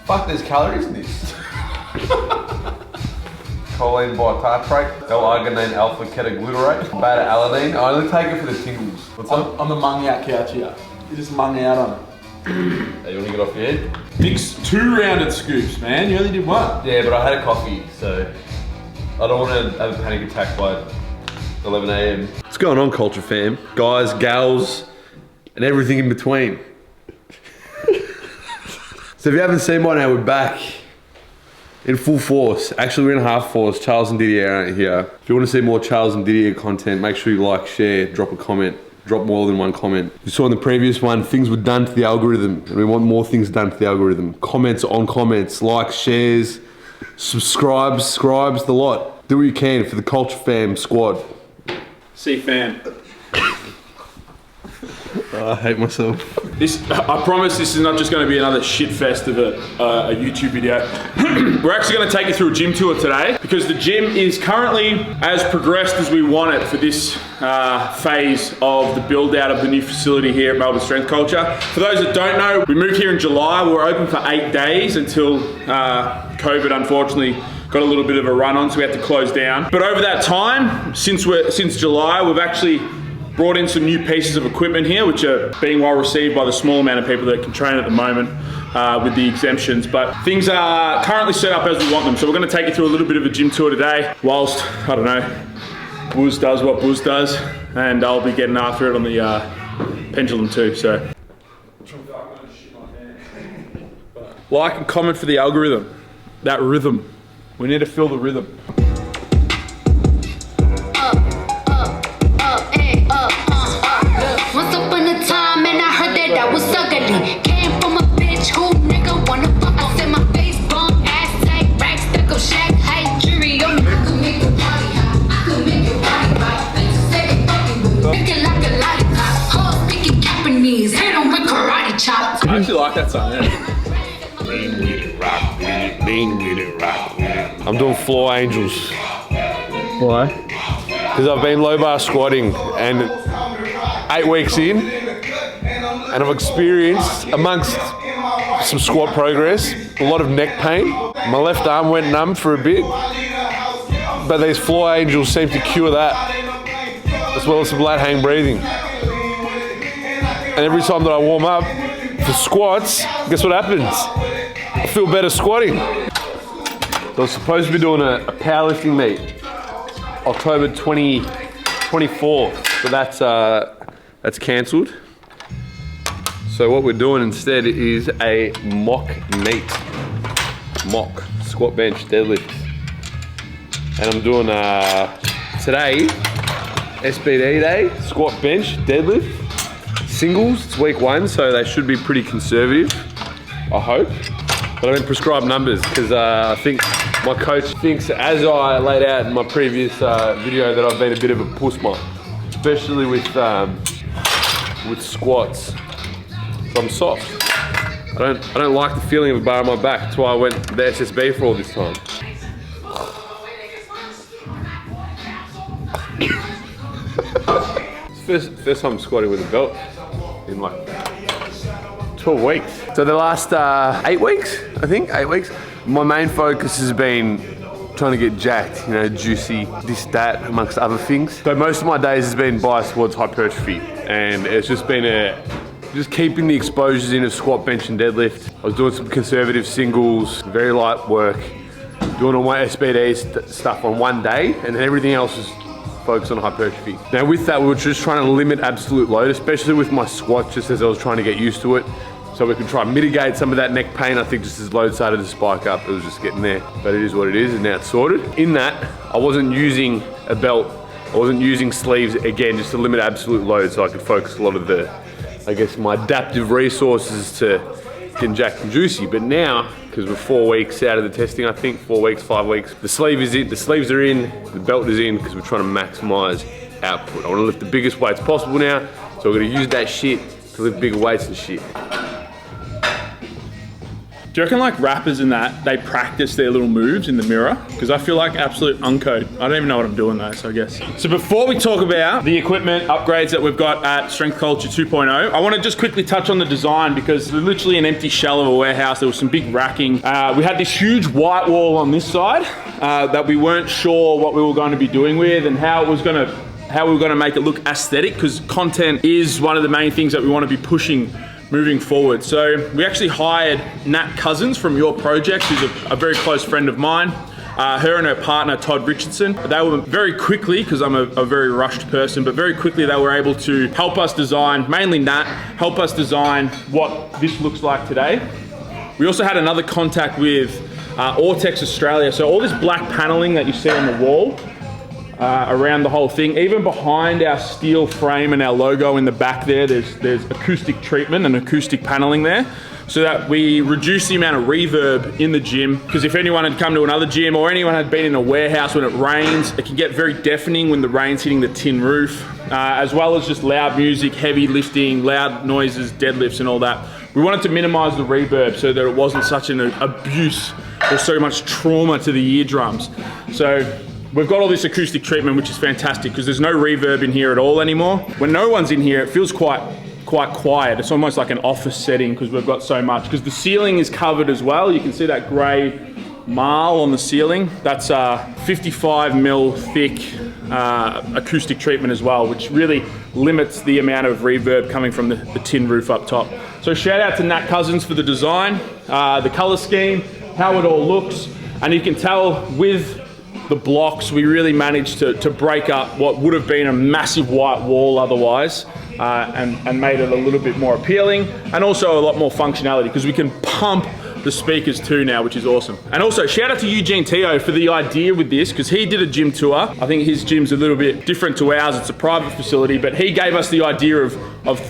Fuck, there's calories in this. Choline bitartrate, L-arginine alpha-ketoglutarate, beta-alanine. I only take it for the tingles. What's up? I'm the mung out couch here. You just mung out on it. Hey, you want to get off your head? Mix 2 rounded scoops, man. You only did 1. Yeah, but I had a coffee, so I don't want to have a panic attack by 11 AM. What's going on, Culture fam? Guys, gals, and everything in between. So if you haven't seen by now, we're back in full force. Actually, we're in half force. Charles and Didier aren't here. If you want to see more Charles and Didier content, make sure you like, share, drop a comment. Drop more than 1 comment. You saw in the previous one, things were done to the algorithm, and we want more things done to the algorithm. Comments on comments, likes, shares, subscribes, the lot. Do what you can for the Culture Fam squad. See, fam. I hate myself. I promise this is not just going to be another shit fest of a YouTube video. We're actually going to take you through a gym tour today because the gym is currently as progressed as we want it for this phase of the build out of the new facility here at Melbourne Strength Culture. For those that don't know, we moved here in July. We were open for 8 days until COVID unfortunately got a little bit of a run on, so we had to close down. But over that time, since July, we've actually brought in some new pieces of equipment here, which are being well received by the small amount of people that can train at the moment with the exemptions. But things are currently set up as we want them. So we're gonna take you through a little bit of a gym tour today, whilst, I don't know, Buzz does what Buzz does, and I'll be getting after it on the pendulum too, so. Like and comment for the algorithm, that rhythm. We need to feel the rhythm. Once upon a time, and I heard that I was ugly. Came from a bitch who nigga wanna fuck. I said my face bump, ass tight, racks stuck up, shack height, jury on me. I could make your body hot, I could make your body right. Bitches say they fucking with me, thinking like a lollipop. Hoes speaking Japanese, hit 'em with karate chops. I actually like that song, yeah. I'm doing floor angels. Why? Because I've been low bar squatting and 8 weeks in, and I've experienced, amongst some squat progress, a lot of neck pain. My left arm went numb for a bit, but these floor angels seem to cure that, as well as some lat hang breathing. And every time that I warm up for squats, guess what happens? I feel better squatting. So I was supposed to be doing a powerlifting meet, October 24th, but that's cancelled. So what we're doing instead is a mock meet. Mock, squat, bench, deadlift. And I'm doing today, SBD day, squat, bench, deadlift, singles. It's week 1, so they should be pretty conservative, I hope. But I've been prescribed numbers because I think my coach thinks, as I laid out in my previous video, that I've been a bit of a pussma, especially with squats. So I'm soft. I don't like the feeling of a bar on my back. That's why I went to the SSB for all this time. It's first time squatting with a belt in like 12 weeks. So the last 8 weeks, I think, 8 weeks, my main focus has been trying to get jacked, you know, juicy, this, that, amongst other things. So most of my days has been biased towards hypertrophy, and it's just been just keeping the exposures in of squat, bench, and deadlift. I was doing some conservative singles, very light work, doing all my SBD stuff on one day, and then everything else was focused on hypertrophy. Now with that, we were just trying to limit absolute load, especially with my squats, just as I was trying to get used to it. So we could try and mitigate some of that neck pain. I think just as load started to spike up, it was just getting there. But it is what it is, and now it's sorted. In that, I wasn't using a belt. I wasn't using sleeves, again, just to limit absolute load so I could focus a lot of the, I guess, my adaptive resources to getting jacked and juicy. But now, because we're 4 weeks out of the testing, I think, 4 weeks, 5 weeks, the sleeve is in, the sleeves are in, the belt is in, because we're trying to maximize output. I want to lift the biggest weights possible now, so we're gonna use that shit to lift bigger weights and shit. Do you reckon like rappers and that, they practice their little moves in the mirror? Because I feel like absolute uncode. I don't even know what I'm doing though, so I guess. So before we talk about the equipment upgrades that we've got at Strength Culture 2.0, I want to just quickly touch on the design because it's literally an empty shell of a warehouse. There was some big racking. We had this huge white wall on this side that we weren't sure what we were going to be doing with and how we were going to make it look aesthetic, because content is one of the main things that we want to be pushing moving forward. So we actually hired Nat Cousins from Your Project, who's a very close friend of mine. Her and her partner, Todd Richardson. They were very quickly, because I'm a very rushed person, but very quickly they were able to help us design, mainly Nat, help us design what this looks like today. We also had another contact with Ortex Australia. So all this black paneling that you see on the wall, around the whole thing, even behind our steel frame and our logo in the back there's acoustic treatment and acoustic paneling there, so that we reduce the amount of reverb in the gym. Because if anyone had come to another gym or anyone had been in a warehouse when it rains, it can get very deafening when the rain's hitting the tin roof, as well as just loud music, heavy lifting, loud noises, deadlifts and all that. We wanted to minimize the reverb so that it wasn't such an abuse or so much trauma to the eardrums. So we've got all this acoustic treatment, which is fantastic because there's no reverb in here at all anymore. When no one's in here, it feels quite quiet. It's almost like an office setting because we've got so much. Because the ceiling is covered as well. You can see that grey marl on the ceiling. That's 55 mil thick acoustic treatment as well, which really limits the amount of reverb coming from the tin roof up top. So shout out to Nat Cousins for the design, the color scheme, how it all looks. And you can tell with the blocks, we really managed to break up what would have been a massive white wall otherwise, and made it a little bit more appealing and also a lot more functionality because we can pump the speakers too now, which is awesome. And also shout out to Eugene Teo for the idea with this, because he did a gym tour. I think his gym's a little bit different to ours. It's a private facility, but he gave us the idea of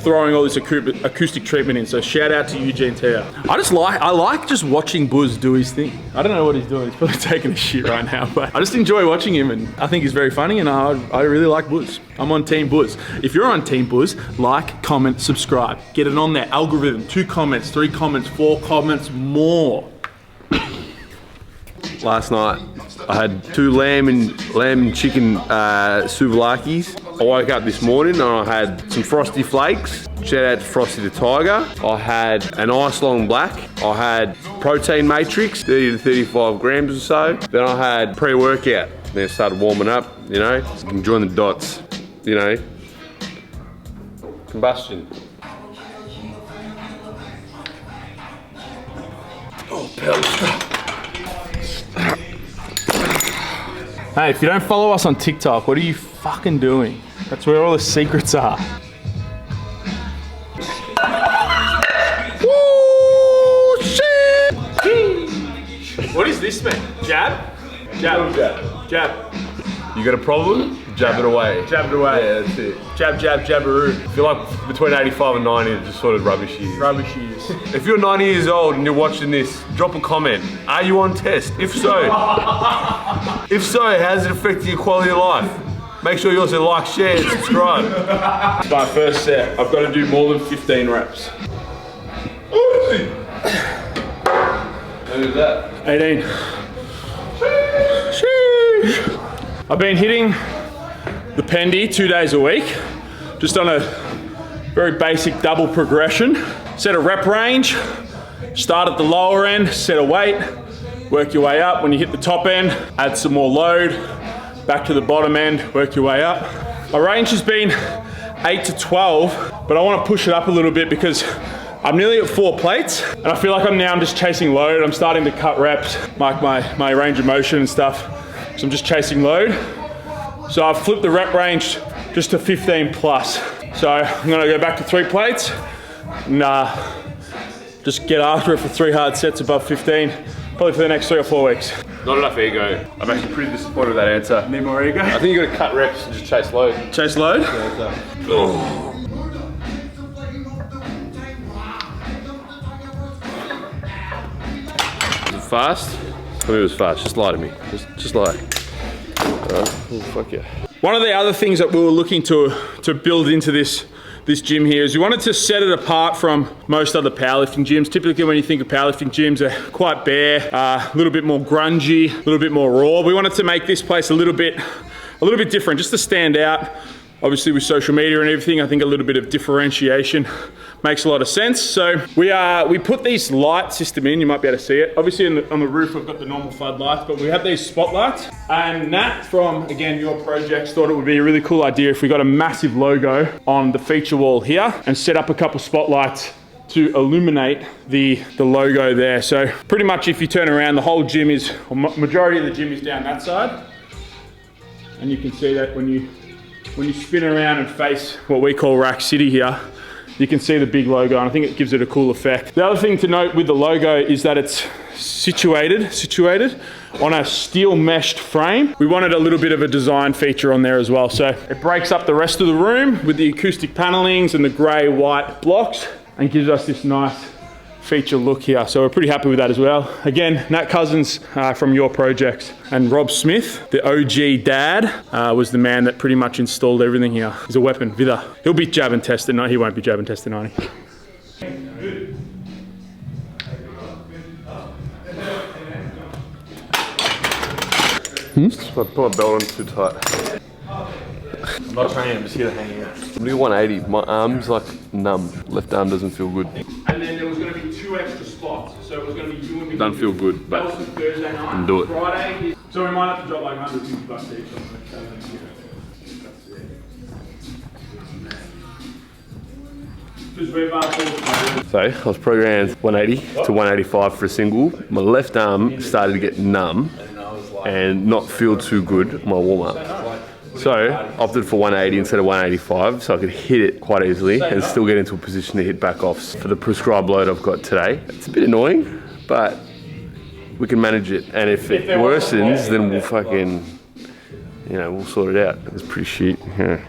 throwing all this acoustic treatment in. So shout out to Eugene Teo. I like just watching Buzz do his thing. I don't know what he's doing. He's probably taking a shit right now, but I just enjoy watching him, and I think he's very funny, and I really like Buzz. I'm on Team Buzz. If you're on Team Buzz, like, comment, subscribe. Get it on their algorithm. 2 comments, 3 comments, 4 comments, more. Last night, I had 2 lamb and chicken souvlaki's. I woke up this morning and I had some Frosty Flakes. Shout out to Frosty the Tiger. I had an Ice Long Black. I had Protein Matrix, 30 to 35 grams or so. Then I had pre-workout. Then I started warming up, you know, join the dots, you know. Combustion. Oh, pals. Hey, if you don't follow us on TikTok, what are you fucking doing? That's where all the secrets are. Woo, shit! What is this, man? Jab? Jab. Jab. Jab. You got a problem? Jab it away. Jab it away. Yeah, that's it. Jab, jab, jabberoo. I feel like between 85 and 90 are just sort of rubbish years. Rubbish years. If you're 90 years old and you're watching this, drop a comment. Are you on test? If so, how's it affecting your quality of life? Make sure you also like, share, and subscribe. It's my first set. I've got to do more than 15 reps. Who's that? 18. Sheesh. I've been hitting the Pendy 2 days a week, just on a very basic double progression. Set a rep range, start at the lower end, set a weight, work your way up. When you hit the top end, add some more load, back to the bottom end, work your way up. My range has been 8 to 12, but I want to push it up a little bit because I'm nearly at 4 plates, and I feel like I'm just chasing load. I'm starting to cut reps, like my range of motion and stuff. So I'm just chasing load. So I've flipped the rep range just to 15 plus. So I'm gonna go back to 3 plates and just get after it for 3 hard sets above 15, probably for the next 3 or 4 weeks. Not enough ego. I'm actually pretty disappointed with that answer. Need more ego? I think you gotta cut reps and just chase load. Chase load? Oh. Was it fast? I mean, it was fast. Just lie to me. Just lie. Oh, fuck yeah. One of the other things that we were looking to build into this this gym here is we wanted to set it apart from most other powerlifting gyms. Typically when you think of powerlifting gyms, they're quite bare, a little bit more grungy, a little bit more raw. We wanted to make this place a little bit different, just to stand out. Obviously with social media and everything, I think a little bit of differentiation makes a lot of sense. So we put these light system in, you might be able to see it. Obviously on the roof, we've got the normal floodlights, but we have these spotlights. And Nat from, again, your projects thought it would be a really cool idea if we got a massive logo on the feature wall here and set up a couple spotlights to illuminate the logo there. So pretty much if you turn around, the whole gym is, or majority of the gym is down that side. And you can see that when you spin around and face what we call Rack City here, you can see the big logo, and I think it gives it a cool effect. The other thing to note with the logo is that it's situated on a steel meshed frame. We wanted a little bit of a design feature on there as well. So it breaks up the rest of the room with the acoustic panelings and the grey white blocks and gives us this nice feature look here. So we're pretty happy with that as well. Again, Nat Cousins from your projects, and Rob Smith, the OG dad, was the man that pretty much installed everything here. He's a weapon, Vida. He'll be jab and tested. No, he won't be jab and tested, won't he? Put my belt on too tight. I'm not training, I'm just here to hang out. I'm doing 180. My arm's like numb. Left arm doesn't feel good. And then there was going to be 2 extra spots. So it was going to be you and me. Don't feel good, but that was for Thursday night. can do it. Friday. So we might have to drop like $150 each on it. So I was programmed 180 to 185 for a single. My left arm started to get numb and not feel too good on my warm up. So opted for 180 instead of 185 so I could hit it quite easily and still get into a position to hit back off for the prescribed load I've got today. It's a bit annoying, but we can manage it. And if it worsens, then we'll fucking, we'll sort it out. It's pretty shit. Yeah.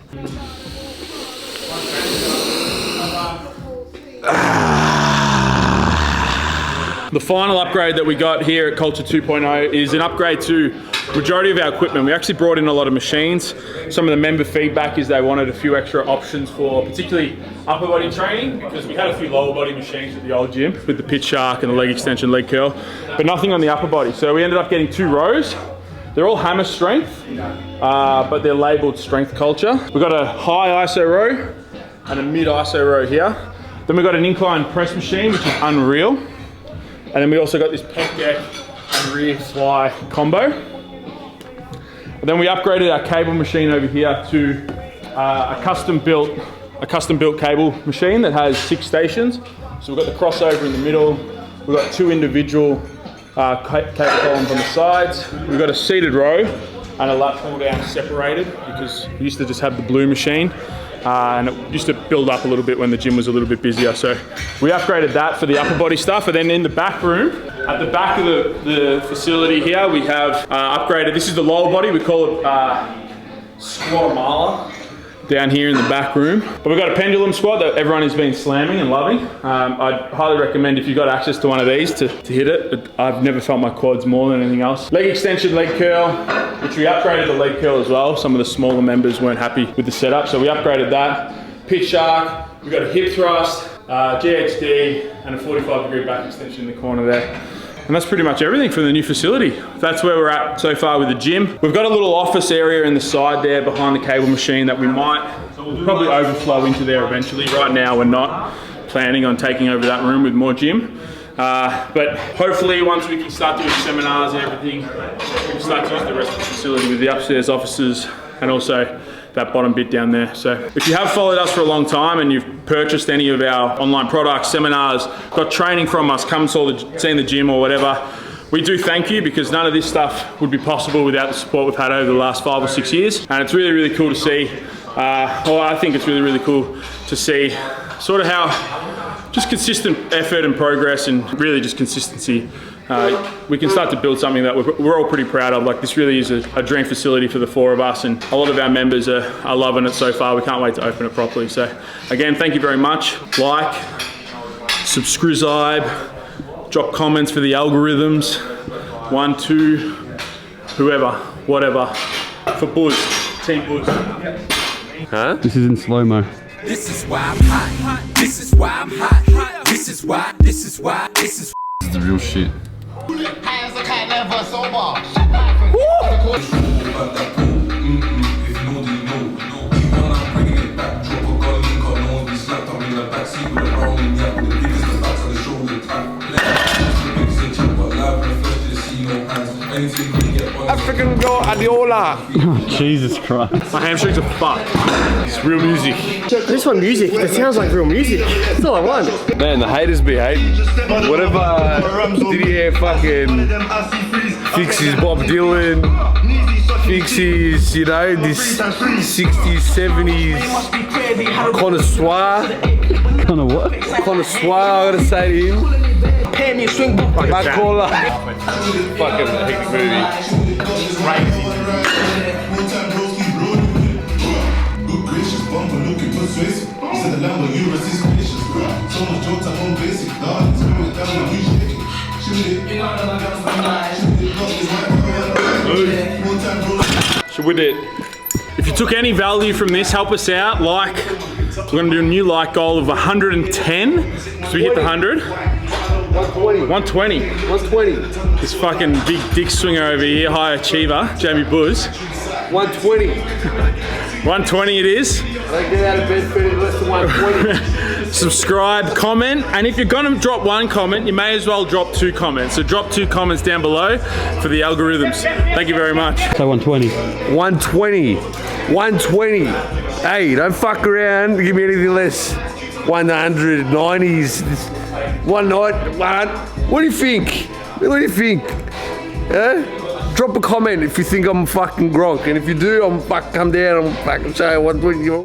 The final upgrade that we got here at Culture 2.0 is an upgrade to majority of our equipment. We actually brought in a lot of machines. Some of the member feedback is they wanted a few extra options for particularly upper body training, because we had a few lower body machines at the old gym with the pit shark and the leg extension, leg curl, but nothing on the upper body. So we ended up getting 2 rows. They're all hammer strength, but they're labeled Strength Culture. We've got a high ISO row and a mid ISO row here. Then we've got an incline press machine, which is unreal. And then we also got this pec deck and rear fly combo. And then we upgraded our cable machine over here to a custom built cable machine that has 6 stations. So we've got the crossover in the middle. We've got 2 individual cable columns on the sides. We've got a seated row and a lat pull down separated, because we used to just have the blue machine. And it used to build up a little bit when the gym was a little bit busier. So we upgraded that for the upper body stuff. And then in the back room, at the back of the facility here, we have upgraded, this is the lower body, we call it Squat-A-Mala, down here in the back room. But we've got a pendulum squat that everyone has been slamming and loving. I'd highly recommend, if you've got access to one of these, to hit it. I've never felt my quads more than anything else. Leg extension, leg curl, which we upgraded the leg curl as well. Some of the smaller members weren't happy with the setup, so we upgraded that. Pit shark, we've got a hip thrust, GHD, and a 45-degree back extension in the corner there. And that's pretty much everything from the new facility. That's where we're at so far with the gym. We've got a little office area in the side there behind the cable machine that we might probably overflow into there eventually. Right now we're not planning on taking over that room with more gym. But hopefully once we can start doing seminars and everything, we can start to use the rest of the facility with the upstairs offices and also that bottom bit down there. So if you have followed us for a long time and you've purchased any of our online products, seminars, got training from us, come seen the gym or whatever, we do thank you, because none of this stuff would be possible without the support we've had over the last 5 or 6 years. And it's really, really cool to see, well, I think it's really, really cool to see sort of how just consistent effort and progress, and really just consistency, we can start to build something that we're all pretty proud of. Like, this really is a dream facility for the 4 of us, and a lot of our members are loving it so far. We can't wait to open it properly. So again, thank you very much. Like, subscribe, drop comments for the algorithms, 1, 2, whoever, whatever, for Buzz, Team Buzz. Huh? This is in slow-mo. This is why I'm hot. This is why I'm hot. This is why. This is why. This is. It's the real shit. Hands are kind of sober. African girl Adiola. Jesus Christ. My hamstrings are fucked. It's real music. I just want music. It sounds like real music. That's all I want. Man, the haters be hating. Whatever Didier fucking fixes Bob Dylan, fixes, you know, this 60s, 70s connoisseur. Kind of what? Connoisseur, I gotta say to him. Pay me a swing book. My caller. Fucking hectic movie. So with it, if you took any value from this, help us out. Like, we're gonna do a new like goal of 110, because we hit the 100. 120. 120. This fucking big dick swinger over here, high achiever, Jamie Booz. 120. 120 it is. Don't get out of bed for any less than 120. Subscribe, comment, and if you're gonna drop one comment, you may as well drop 2 comments. So drop 2 comments down below for the algorithms. Thank you very much. So 120. 120. 120. Hey, don't fuck around. Give me anything less. 190s. One night. What do you think? What do you think? Drop a comment if you think I'm fucking Gronk, and if you do, I'm fucking come down. I'm fucking show you 120.